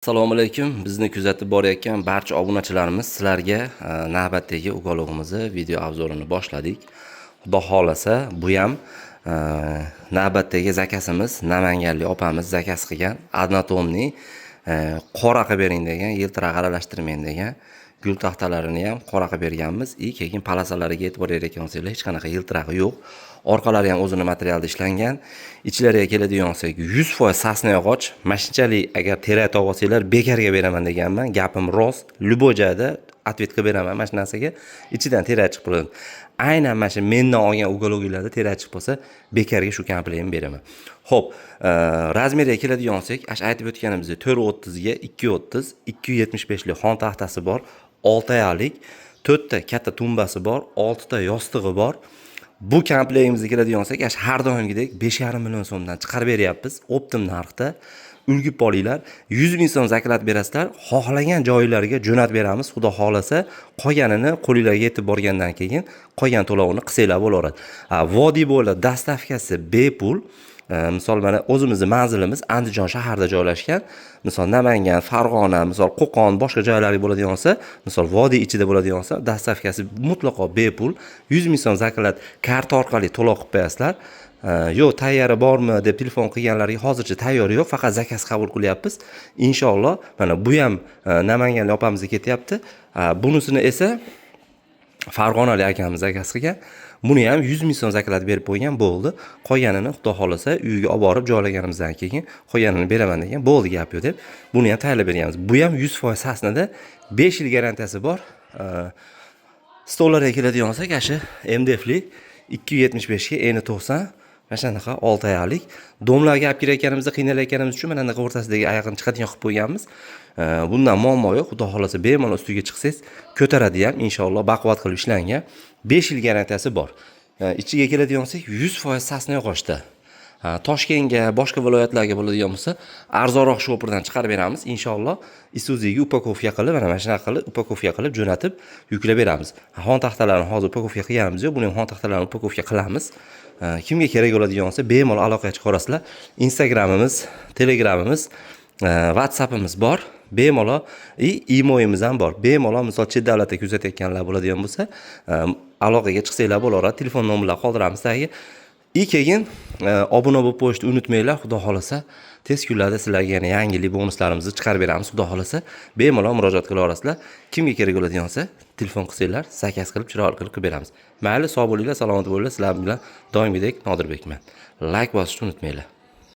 Assalomu alaykum. Bizni kuzatib borayotgan barcha obunachilarimiz sizlarga navbatdagi ukologimizni video obzorini boshladik. Xudo xolasa, bu ham navbatdagi zakasimiz Namanganlik opamiz zakas qilgan anatomniy qora qilib bering degan, yiltiraq aralashtirmang degan gul taxtalarini ham qora qilib berganmiz. Keyin palasalariga e'tibor berayotgan bo'lsanglar, hech qanaqa yiltirag'i yo'q. Orqalari ham o'zini materialda ishlangan. Ichlariga keladigan bo'lsak, 100% sasna yog'och. Mashinchalik agar terak topib olsanglar, bekarga beraman deganman. Gapim rost. Любой joyda atvet qilib beraman mana shu narsaga. Ichidan terak chiqib qoladi. Aynan mana shu mendan olgan ukologlarida terak chiqib qolsa, bekarga shu komplektni beraman. Xo'p, razmeriga keladigan bo'lsak, aytib o'tganimizda 430 ga 230, 275 lik xon taxtasi bor, 6 oyalik, 4 ta katta tumbasi bor, 6 ta yostig'i bor. Bu komplektimizga keladigan bo'lsak, har doimgidek 5,5 million so'mdan chiqarib beryapmiz, optim narxda. Ulgib olinglar, 100 ming so'm zaklat berasizlar, xohlagan joylarga jo'natib beramiz. Xudo xolasa, qolganini qo'lingizga yetib borgandan keyin qolgan to'lovini qilsanglar bo'laveradi. Vodiy bo'ylab dastavkasi bepul. Misol mana o'zimizning manzilimiz Andijon shaharida joylashgan. Misol Namangan, Farg'ona, misol Qo'qon, boshqa joylarga bo'ladigan bo'lsa, misol vodiy ichida bo'ladigan bo'lsa, dastavkasi mutlaqo bepul. 100 ming so'm zaklat karta orqali to'lov qilib qo'yasizlar. Yo'q, tayyori bormi deb telefon qilganlarga hozircha tayyori yo'q, faqat zakaz qabul qilyapmiz. Inshaalloh, mana bu ham Namanganlik opamizga ketyapti. Bunisini esa Farg'onalik akamiz zakaz qilgan. Buni ham 100 ming so'm zaklat berib qo'ygan bo'ldi. Qolganini Xudo xolasa uyga olib borib joylaganimizdan keyin qolganini beraman degan bo'ldi gap yo'q deb. Buni ham tayyorlab berganmiz. Bu ham 100% sasnada 5 yil garantiyasi bor. Stollarga keladigan bo'lsak, MDF'li 275 ga N90 mana shunaqa 6 oyalik. Domlarga olib kirayotganimizda qiynalayotganimiz uchun mana bunaqa o'rtasidagi oyoqni chiqadigan qilib qo'yganmiz. Bundan muammo yo'q. Xudo xolasa bemalol ustiga chiqsangiz ko'taradi ham, inshaalloh baquvvat qilib ishlangan. 5 yil garantiyasi bor. Ichiga keladigan bo'lsak, 100% sasna yog'ochda. Toshkentga, boshqa viloyatlarga bo'ladigan bo'lsa, arzonroq shopirdan chiqarib beramiz. Inshaalloh Isuzuga upakovka qilib, mana shunaqa qilib upakovka qilib jo'natib yuklab beramiz. Xon taxtalarini hozir upakovka qilganimiz yo'q, buni ham xon taxtalarini upakovka qilamiz. Kimga kerak bo'ladigan bo'lsa, bemalol aloqaga chiqarasizlar. Instagramimiz, Telegramimiz, WhatsAppimiz bor. Bemalol imoyimiz ham bor. Bemalol misol chet davlatda kuzatayotganlar bo'ladigan bo'lsa, aloqaga chiqsanglar bo'laveradi. Telefon nomerlarini qoldiramiz tagiga. Keyin obuna bo'lib qo'yishni unutmanglar. Xudo xolasa, tez kunlarda sizlarga yana yangilik bonuslarimizni chiqarib beramiz. Xudo xolasa, bemalol murojaat qila olasizlar. Kimga kerak bo'ladigan bo'lsa, telefon qilsanglar, zakaz qilib, chiroyli qilib beramiz. Mayli, sog' bo'linglar, salomat bo'linglar. Sizlar bilan doimgidek Nodirbekman. Like bosishni unutmanglar.